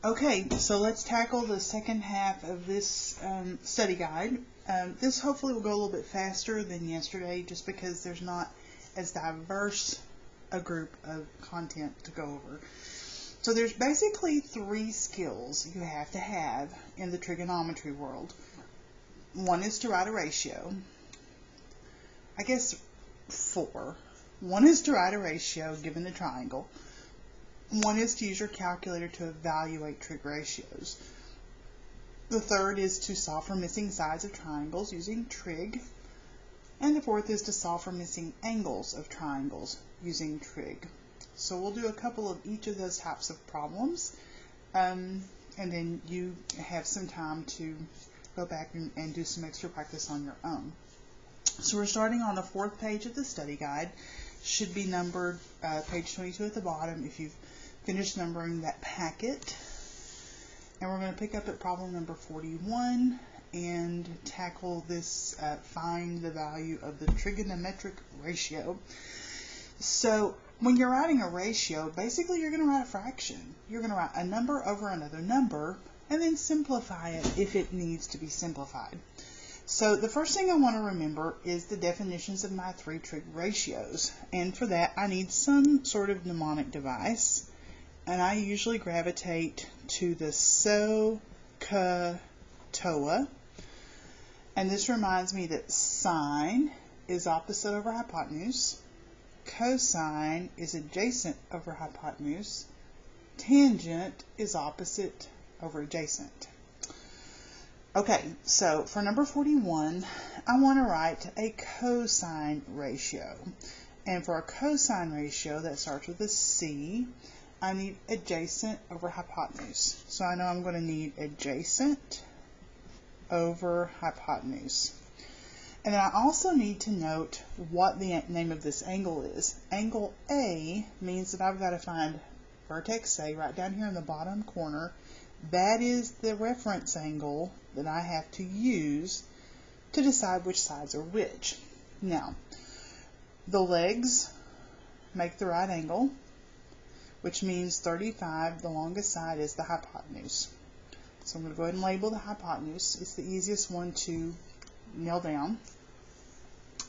Okay, so let's tackle the second half of this study guide. This hopefully will go a little bit faster than yesterday just because there's not as diverse a group of content to go over. So there's basically 3 skills you have to have in the trigonometry world. One is to write a ratio. I guess 4. One is to write a ratio given the triangle. One is to use your calculator to evaluate trig ratios. The third is to solve for missing sides of triangles using trig. And the fourth is to solve for missing angles of triangles using trig. So we'll do a couple of each of those types of problems, and then you have some time to go back and do some extra practice on your own. So we're starting on the 4th page of the study guide. Should be numbered page 22 at the bottom if you've finished numbering that packet. And we're going to pick up at problem number 41 and tackle this find the value of the trigonometric ratio. So when you're writing a ratio, basically you're going to write a fraction. You're going to write a number over another number and then simplify it if it needs to be simplified. So the first thing I want to remember is the definitions of my 3 trig ratios. And for that I need some sort of mnemonic device. And I usually gravitate to the SOHCAHTOA. And this reminds me that sine is opposite over hypotenuse. Cosine is adjacent over hypotenuse. Tangent is opposite over adjacent. Okay, so for number 41, I want to write a cosine ratio. And for a cosine ratio that starts with a C, I need adjacent over hypotenuse. So I know I'm going to need adjacent over hypotenuse. And then I also need to note what the name of this angle is. Angle A means that I've got to find vertex A right down here in the bottom corner. That is the reference angle that I have to use to decide which sides are which. Now, the legs make the right angle, which means 35, the longest side, is the hypotenuse. So I'm going to go ahead and label the hypotenuse. It's the easiest one to nail down.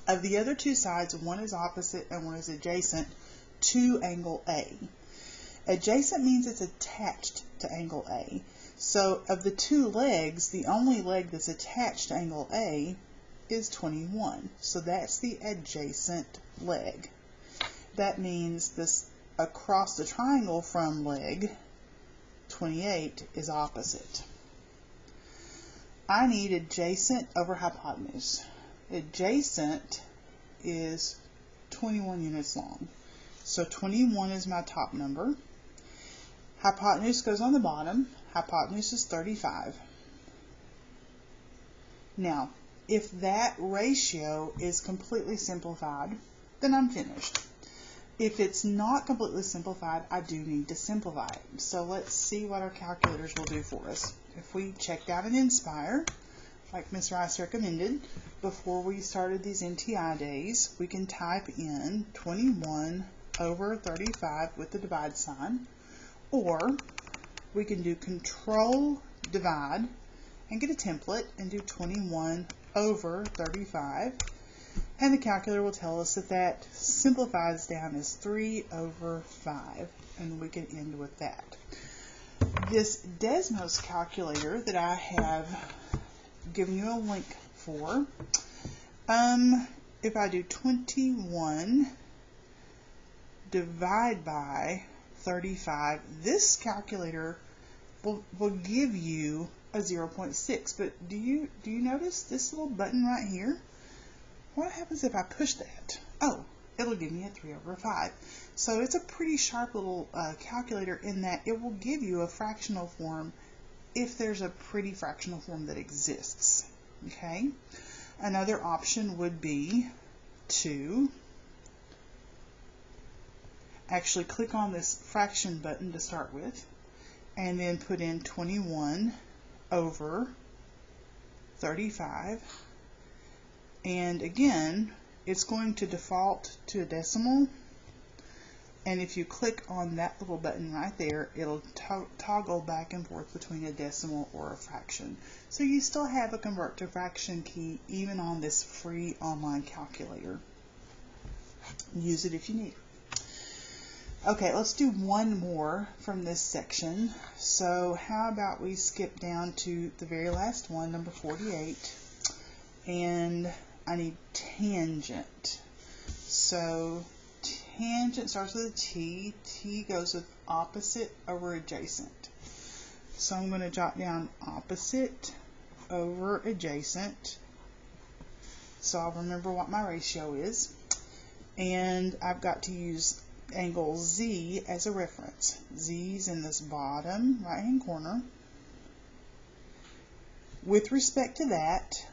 Of the other 2 sides, one is opposite and one is adjacent to angle A. Adjacent means it's attached to angle A. So of the 2 legs, the only leg that's attached to angle A is 21. So that's the adjacent leg. That means this across the triangle from leg 28 is opposite. I need adjacent over hypotenuse. Adjacent is 21 units long. So 21 is my top number. Hypotenuse goes on the bottom. Hypotenuse is 35. Now, if that ratio is completely simplified, then I'm finished. If it's not completely simplified, I do need to simplify it. So let's see what our calculators will do for us. If we checked out an Inspire, like Ms. Rice recommended, before we started these NTI days, we can type in 21 over 35 with the divide sign, or we can do Control Divide and get a template and do 21 over 35. And the calculator will tell us that that simplifies down as 3 over 5, and we can end with that. This Desmos calculator that I have given you a link for, if I do 21 divide by 35, this calculator will give you a 0.6. But do you notice this little button right here? What happens if I push that? Oh, it'll give me a 3 over 5. So it's a pretty sharp little calculator in that it will give you a fractional form if there's a pretty fractional form that exists. Okay? Another option would be to actually click on this fraction button to start with and then put in 21 over 35. And again, it's going to default to a decimal, And if you click on that little button right there, it'll toggle back and forth between a decimal or a fraction. So you still have a convert to fraction key even on this free online calculator. Use it if you need. Okay, let's do one more from this section. So how about we skip down to the very last one, number 48, and I need tangent. So tangent starts with a T. T goes with opposite over adjacent. So I'm going to jot down opposite over adjacent. So I'll remember what my ratio is. And I've got to use angle Z as a reference. Z's in this bottom right hand corner. With respect to that,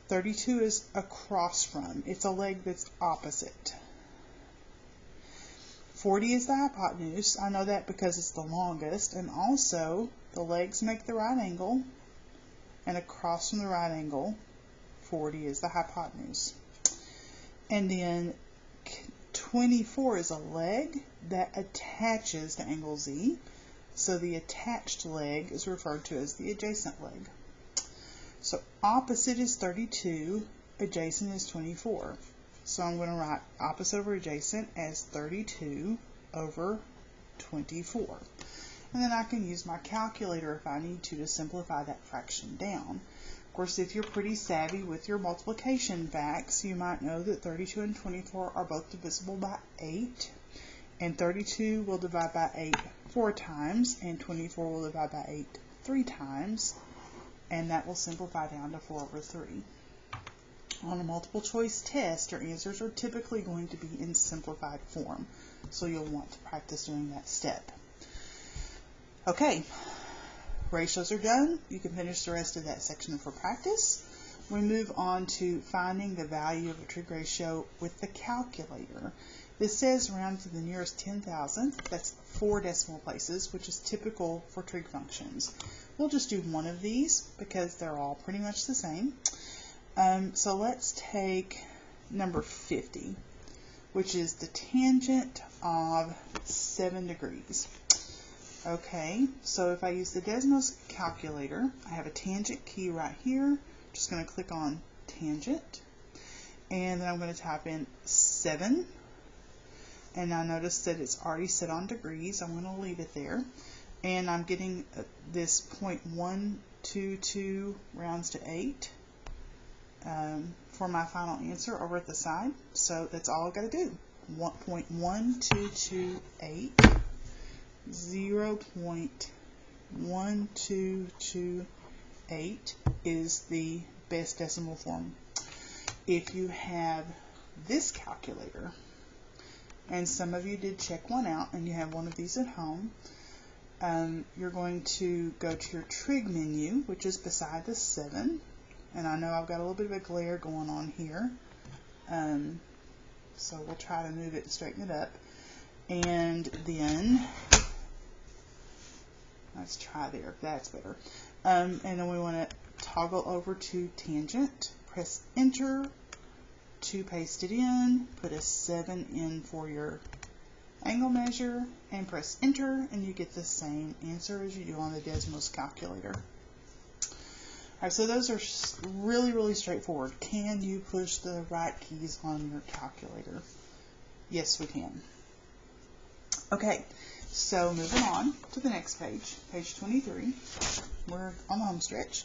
32 is across from. It's a leg that's opposite. 40 is the hypotenuse. I know that because it's the longest, and also the legs make the right angle, and across from the right angle, 40 is the hypotenuse. And then 24 is a leg that attaches to angle Z, so the attached leg is referred to as the adjacent leg. So opposite is 32, adjacent is 24. So I'm going to write opposite over adjacent as 32 over 24. And then I can use my calculator if I need to simplify that fraction down. Of course, if you're pretty savvy with your multiplication facts, you might know that 32 and 24 are both divisible by 8. And 32 will divide by 8 4 times, and 24 will divide by 8 3 times. And that will simplify down to 4 over 3. On a multiple choice test, your answers are typically going to be in simplified form, so you'll want to practice doing that step. Okay, ratios are done. You can finish the rest of that section for practice. We move on to finding the value of a trig ratio with the calculator. This says round to the nearest 10,000. That's 4 decimal places, which is typical for trig functions. We'll just do one of these because they're all pretty much the same. So let's take number 50, which is the tangent of 7 degrees. Okay, so if I use the Desmos calculator, I have a tangent key right here. Just going to click on tangent, and then I'm going to type in 7, and I notice that it's already set on degrees. I'm going to leave it there, and I'm getting this 0.122 rounds to 8 for my final answer over at the side. So that's all I've got to do. 0.1228, 0.1228 is the best decimal form. If you have this calculator, and some of you did check one out and you have one of these at home, you're going to go to your trig menu, which is beside the 7. And I know I've got a little bit of a glare going on here, so we'll try to move it and straighten it up. And then let's try there. That's better. And then we want to toggle over to tangent, press enter to paste it in, put a 7 in for your angle measure, and press enter, and you get the same answer as you do on the Desmos calculator. Alright, so those are really, really straightforward. Can you push the right keys on your calculator? Yes, we can. Okay, so moving on to the next page, page 23. We're on the home stretch.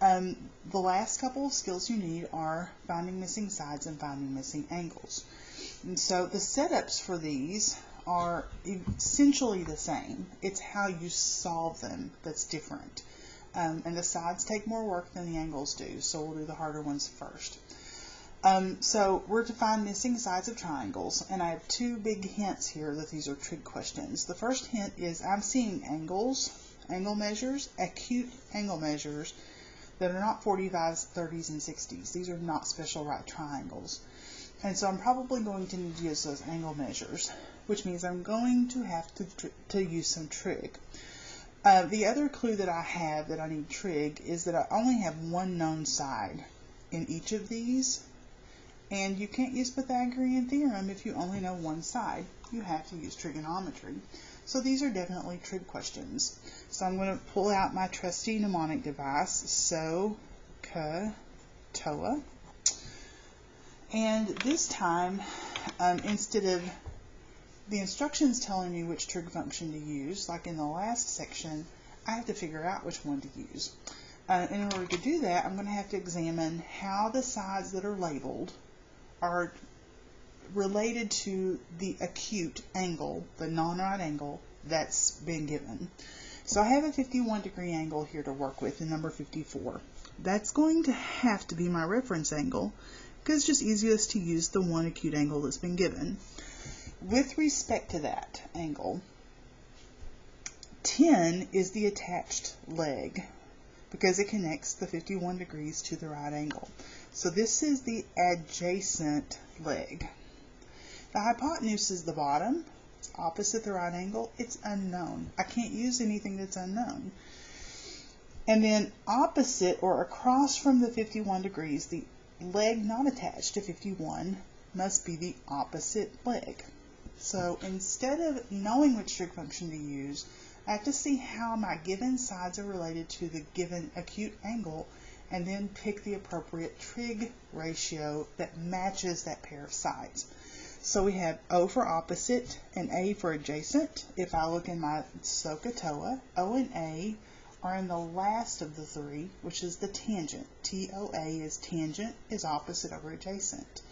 The last couple of skills you need are finding missing sides and finding missing angles. And so the setups for these are essentially the same. It's how you solve them that's different. And the sides take more work than the angles do, so we'll do the harder ones first. So we're to find missing sides of triangles, and I have 2 big hints here that these are trig questions. The first hint is I'm seeing angles, angle measures, acute angle measures that are not 45s, 30s, and 60s. These are not special right triangles. And so I'm probably going to need to use those angle measures, which means I'm going to have to use some trig. The other clue that I have that I need trig is that I only have one known side in each of these, And you can't use Pythagorean theorem if you only know one side. You have to use trigonometry. So these are definitely trig questions. So I'm going to pull out my trusty mnemonic device, SOHCAHTOA. And this time, instead of the instructions telling me which trig function to use, like in the last section, I have to figure out which one to use. In order to do that, I'm going to have to examine how the sides that are labeled are related to the acute angle, the non-right angle that's been given. So I have a 51-degree angle here to work with, the number 54. That's going to have to be my reference angle, because it's just easiest to use the one acute angle that's been given. With respect to that angle, 10 is the attached leg, because it connects the 51 degrees to the right angle. So this is the adjacent leg. The hypotenuse is the bottom. It's opposite the right angle. It's unknown. I can't use anything that's unknown. And then opposite or across from the 51 degrees, the leg not attached to 51 must be the opposite leg. So instead of knowing which trig function to use, I have to see how my given sides are related to the given acute angle, and then pick the appropriate trig ratio that matches that pair of sides. So we have O for opposite and A for adjacent. If I look in my SOHCAHTOA, O and A are in the last of the three, which is the tangent. TOA is tangent, is opposite over adjacent.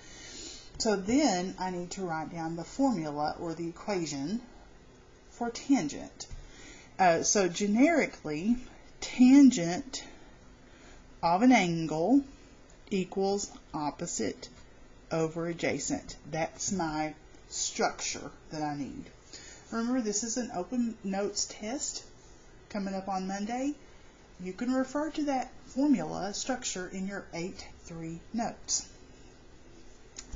So then I need to write down the formula or the equation for tangent. So generically, tangent of an angle equals opposite over adjacent. That's my structure that I need. Remember, this is an open notes test coming up on Monday. You can refer to that formula structure in your 8-3 notes.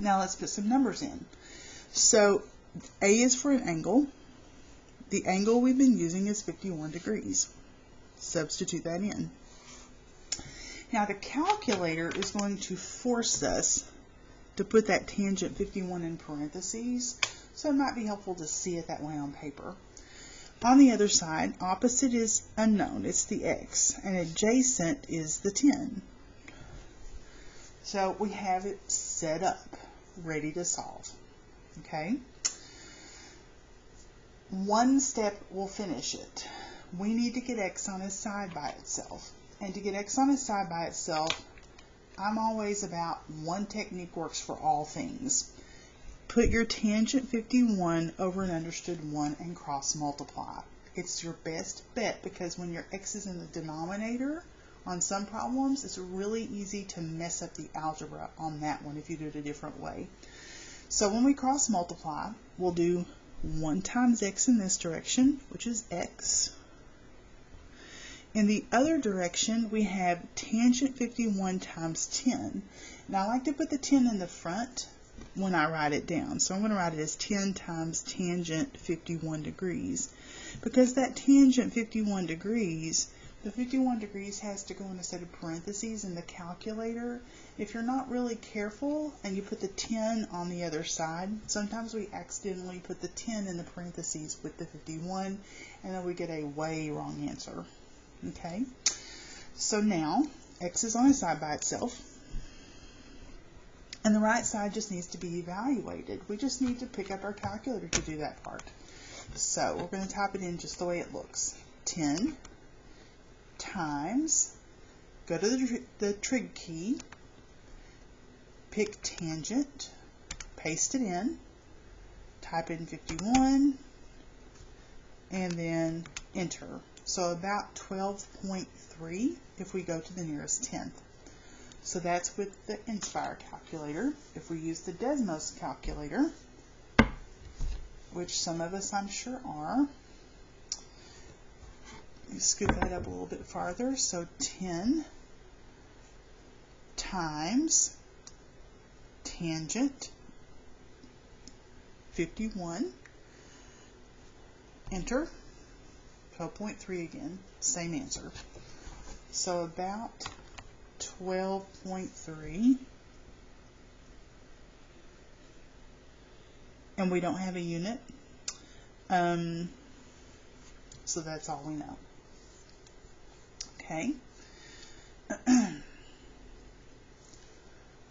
Now let's put some numbers in. So A is for an angle. The angle we've been using is 51 degrees. Substitute that in. Now the calculator is going to force us to put that tangent 51 in parentheses, so it might be helpful to see it that way on paper. On the other side, opposite is unknown, it's the x, and adjacent is the 10. So we have it set up, ready to solve. Okay? One step will finish it. We need to get x on its side by itself. And to get x on its side by itself, I'm always about one technique works for all things. Put your tangent 51 over an understood 1 and cross multiply. It's your best bet, because when your x is in the denominator on some problems, it's really easy to mess up the algebra on that one if you do it a different way. So when we cross multiply, we'll do 1 times x in this direction, which is x. In the other direction, we have tangent 51 times 10. Now, I like to put the 10 in the front when I write it down. So I'm going to write it as 10 times tangent 51 degrees. Because that tangent 51 degrees, the 51 degrees has to go in a set of parentheses in the calculator. If you're not really careful and you put the 10 on the other side, sometimes we accidentally put the 10 in the parentheses with the 51, and then we get a way wrong answer. Okay, so now x is on its side by itself, and the right side just needs to be evaluated. We just need to pick up our calculator to do that part. So we're going to type it in just the way it looks. 10 times, go to the trig key, pick tangent, paste it in, type in 51, and then enter. So about 12.3 if we go to the nearest 10th. So that's with the Inspire calculator. If we use the Desmos calculator, which some of us I'm sure are, let me scoot that up a little bit farther. So 10 times tangent 51, enter. 12.3 again, same answer. So about 12.3 and we don't have a unit. So that's all we know. Okay.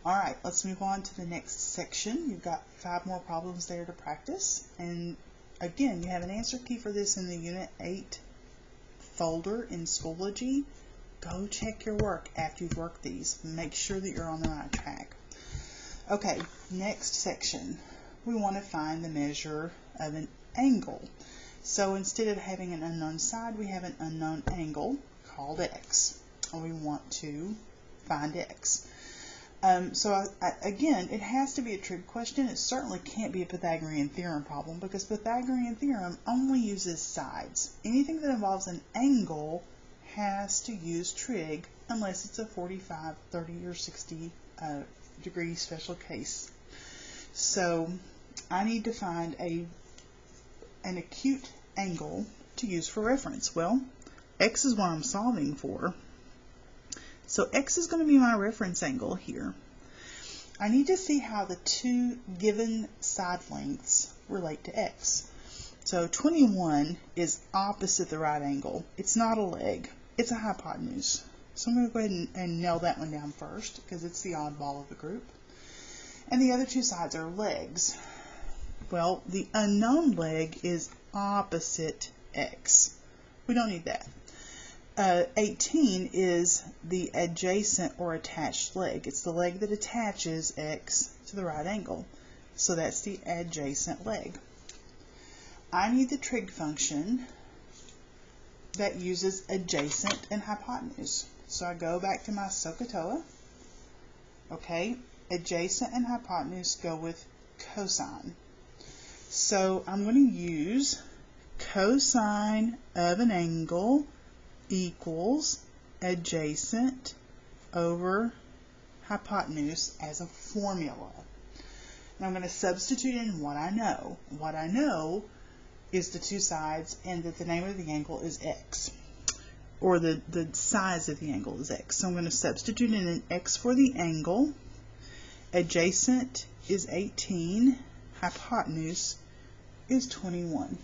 All right, let's move on to the next section. You've got 5 more problems there to practice. And again, you have an answer key for this in the Unit 8 folder in Schoology. Go check your work after you've worked these. Make sure that you're on the right track. Okay, next section. We want to find the measure of an angle. So instead of having an unknown side, we have an unknown angle called x. And we want to find x. Again, it has to be a trig question. It certainly can't be a Pythagorean theorem problem because Pythagorean theorem only uses sides. Anything that involves an angle has to use trig unless it's a 45, 30, or 60 degree special case. So I need to find an acute angle to use for reference. Well, x is what I'm solving for. So x is going to be my reference angle here. I need to see how the 2 given side lengths relate to x. So 21 is opposite the right angle. It's not a leg, it's a hypotenuse. So I'm going to go ahead and nail that one down first because it's the oddball of the group. And the other 2 sides are legs. Well, the unknown leg is opposite x. We don't need that. 18 is the adjacent or attached leg. It's the leg that attaches x to the right angle. So that's the adjacent leg. I need the trig function that uses adjacent and hypotenuse. So I go back to my SOHCAHTOA. Okay, adjacent and hypotenuse go with cosine. So I'm going to use cosine of an angle equals adjacent over hypotenuse as a formula. And I'm going to substitute in what I know. What I know is the 2 sides and that the name of the angle is x, or the size of the angle is x. So I'm going to substitute in an x for the angle. Adjacent is 18, hypotenuse is 21.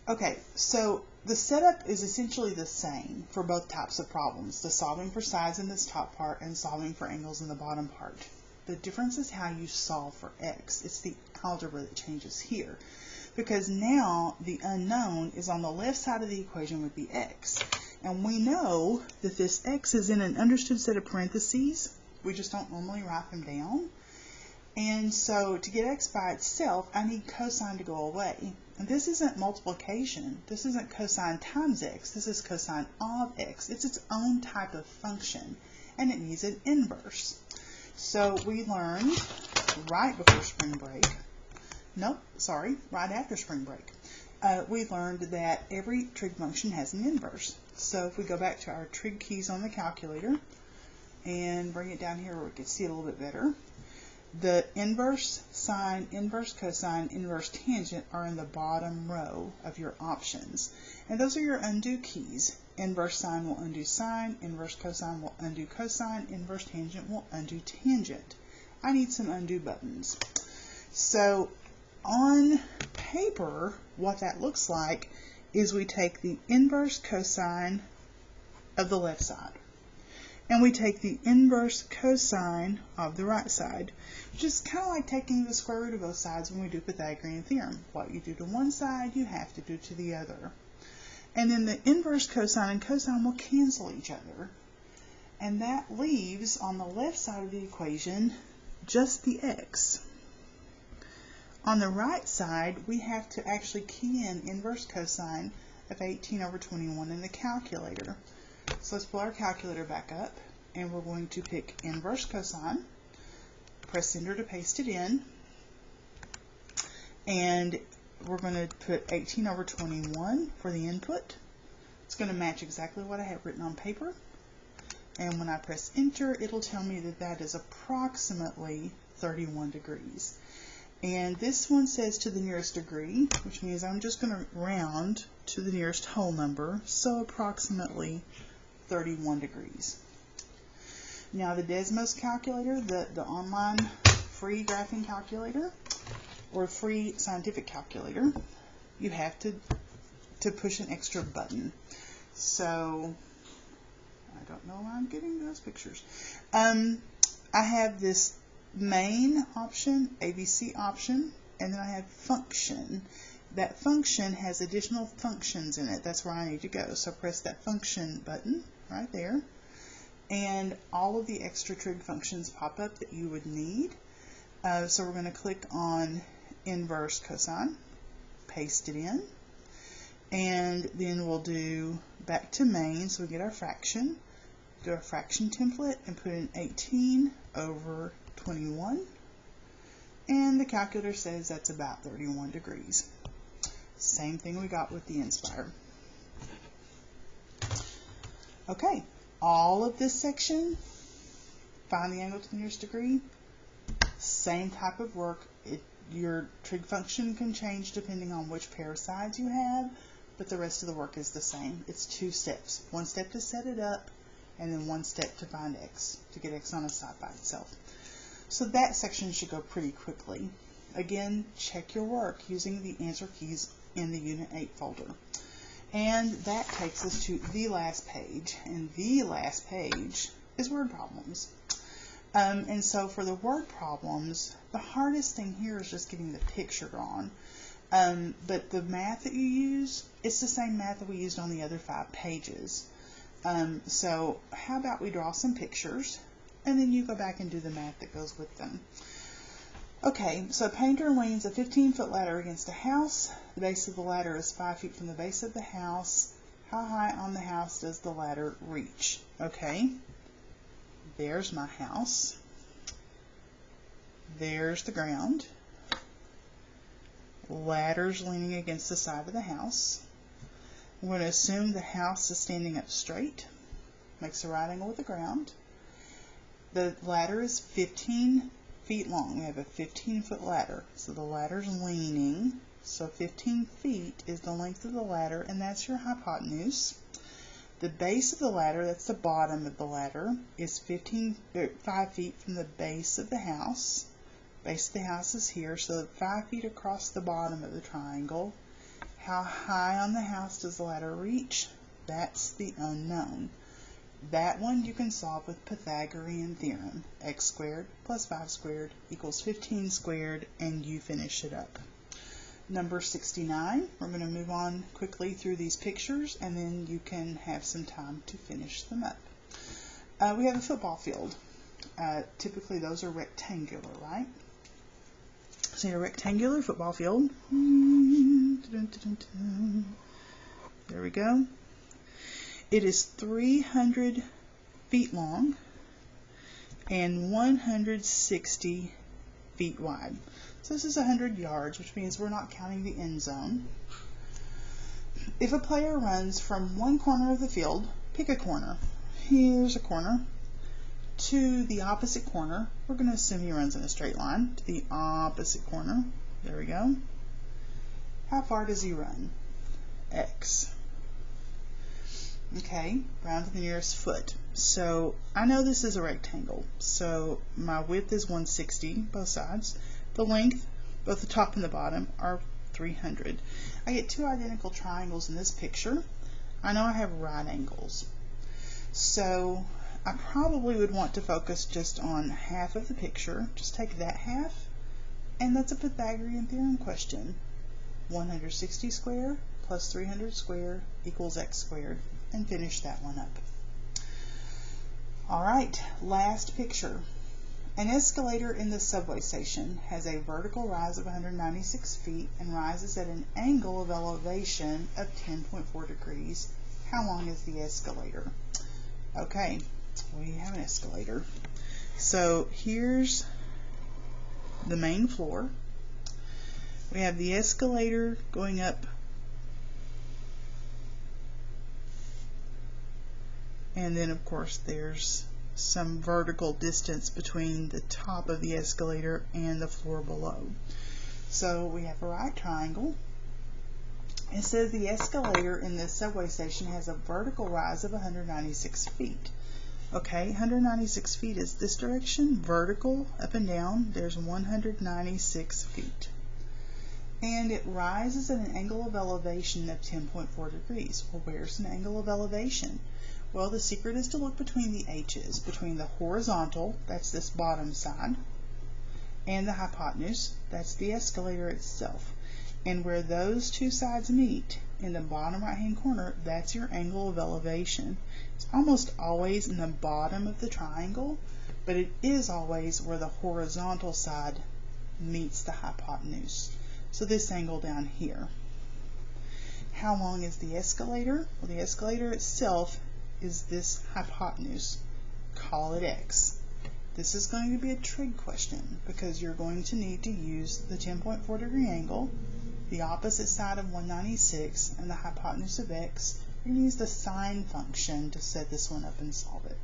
Okay, so the setup is essentially the same for both types of problems, the solving for sides in this top part and solving for angles in the bottom part. The difference is how you solve for x. It's the algebra that changes here, because now the unknown is on the left side of the equation with the x. And we know that this x is in an understood set of parentheses. We just don't normally write them down. And so to get x by itself, I need cosine to go away. And this isn't multiplication. This isn't cosine times x. This is cosine of x. It's its own type of function, and it needs an inverse. So we learned right before spring break, right after spring break, we learned that every trig function has an inverse. So if we go back to our trig keys on the calculator and bring it down here where we can see it a little bit better, the inverse sine, inverse cosine, inverse tangent are in the bottom row of your options. And those are your undo keys. Inverse sine will undo sine, inverse cosine will undo cosine, inverse tangent will undo tangent. I need some undo buttons. So on paper, what that looks like is we take the inverse cosine of the left side, and we take the inverse cosine of the right side, which is kind of like taking the square root of both sides when we do Pythagorean theorem. What you do to one side, you have to do to the other. And then the inverse cosine and cosine will cancel each other. And that leaves on the left side of the equation just the x. On the right side, we have to actually key in inverse cosine of 18 over 21 in the calculator. So let's pull our calculator back up, and we're going to pick inverse cosine, press enter to paste it in, and we're going to put 18 over 21 for the input. It's going to match exactly what I have written on paper, and when I press enter, it'll tell me that that is approximately 31 degrees. And this one says to the nearest degree, which means I'm just going to round to the nearest whole number, so approximately 31 degrees. Now the Desmos calculator, the online free graphing calculator or a free scientific calculator, you have to push an extra button. So I don't know why I'm getting those pictures. I have this main option, ABC option, and then I have function. That function has additional functions in it. That's where I need to go. So press that function button right there, and all of the extra trig functions pop up that you would need. So we're going to click on inverse cosine, paste it in, and then we'll do back to main, so we get our fraction. Do a fraction template and put in 18 over 21, and the calculator says that's about 31 degrees. Same thing we got with the Inspire. Okay, all of this section, find the angle to the nearest degree, same type of work. Your trig function can change depending on which pair of sides you have, but the rest of the work is the same. It's 2 steps. 1 step to set it up, and then 1 step to find x, to get x on a side by itself. So that section should go pretty quickly. Again, check your work using the answer keys in the Unit 8 folder. And that takes us to the last page, and the last page is word problems. And so for the word problems, the hardest thing here is just getting the picture drawn. But the math that you use, it's the same math that we used on the other 5 pages. So how about we draw some pictures, and then you go back and do the math that goes with them. Okay, so a painter leans a 15-foot ladder against a house. The base of the ladder is 5 feet from the base of the house. How high on the house does the ladder reach? Okay, there's my house. There's the ground. Ladder's leaning against the side of the house. I'm going to assume the house is standing up straight. Makes a right angle with the ground. The ladder is 15 feet long. We have a 15-foot ladder. So the ladder's leaning. So 15 feet is the length of the ladder, and that's your hypotenuse. The base of the ladder, that's the bottom of the ladder, is 5 feet from the base of the house. Base of the house is here, so 5 feet across the bottom of the triangle. How high on the house does the ladder reach? That's the unknown. That one you can solve with Pythagorean theorem. X squared plus 5 squared equals 15 squared, and you finish it up. Number 69, we're going to move on quickly through these pictures, and then you can have some time to finish them up. We have a football field. Typically those are rectangular, right? So a rectangular football field. There we go. It is 300 feet long and 160 feet wide. So this is 100 yards, which means we're not counting the end zone. If a player runs from one corner of the field, pick a corner. Here's a corner. To the opposite corner, we're going to assume he runs in a straight line. To the opposite corner. There we go. How far does he run? X. Okay, round to the nearest foot. So I know this is a rectangle. So my width is 160, both sides. The length, both the top and the bottom, are 300. I get 2 identical triangles in this picture. I know I have right angles. So I probably would want to focus just on half of the picture. Just take that half, and that's a Pythagorean theorem question. 160 squared plus 300 squared equals x squared, and finish that one up. Alright, last picture. An escalator in the subway station has a vertical rise of 196 feet and rises at an angle of elevation of 10.4 degrees. How long is the escalator? Okay, we have an escalator. So here's the main floor. We have the escalator going up, and then of course there's some vertical distance between the top of the escalator and the floor below. So we have a right triangle. It says the escalator in this subway station has a vertical rise of 196 feet. Okay, 196 feet is this direction, vertical, up and down. There's 196 feet. And it rises at an angle of elevation of 10.4 degrees. Well, where's an angle of elevation? Well, the secret is to look between the H's, between the horizontal, that's this bottom side, and the hypotenuse, that's the escalator itself. And where those two sides meet, in the bottom right hand corner, that's your angle of elevation. It's almost always in the bottom of the triangle, but it is always where the horizontal side meets the hypotenuse. So this angle down here. How long is the escalator? Well, the escalator itself is this hypotenuse. Call it X. This is going to be a trig question because you're going to need to use the 10.4 degree angle, the opposite side of 196, and the hypotenuse of X. You're going to use the sine function to set this one up and solve it.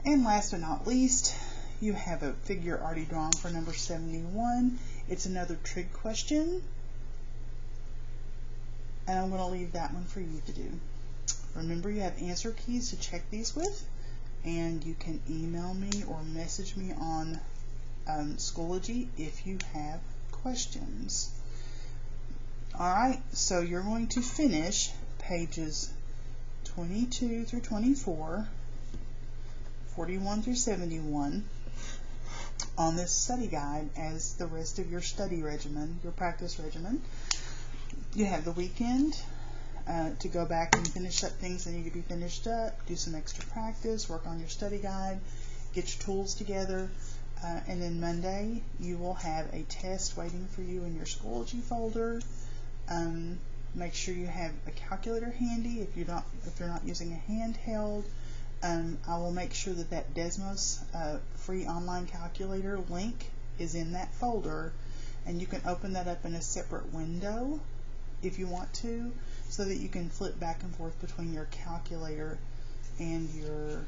And last but not least, you have a figure already drawn for number 71. It's another trig question, and I'm going to leave that one for you to do. Remember, you have answer keys to check these with, and you can email me or message me on Schoology if you have questions. Alright, so you're going to finish pages 22 through 24, 41 through 71 on this study guide as the rest of your study regimen, your practice regimen. You have the weekend to go back and finish up things that need to be finished up, do some extra practice, work on your study guide, get your tools together, and then Monday you will have a test waiting for you in your Schoology folder. Make sure you have a calculator handy if you're not using a handheld. I will make sure that Desmos free online calculator link is in that folder, and you can open that up in a separate window if you want to, so that you can flip back and forth between your calculator and your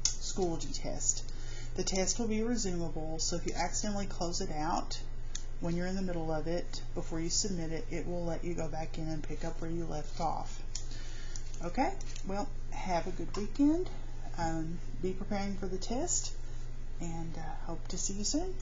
Schoology test. The test will be resumable, so if you accidentally close it out when you're in the middle of it, before you submit it, it will let you go back in and pick up where you left off. Okay, well, have a good weekend. Be preparing for the test, and hope to see you soon.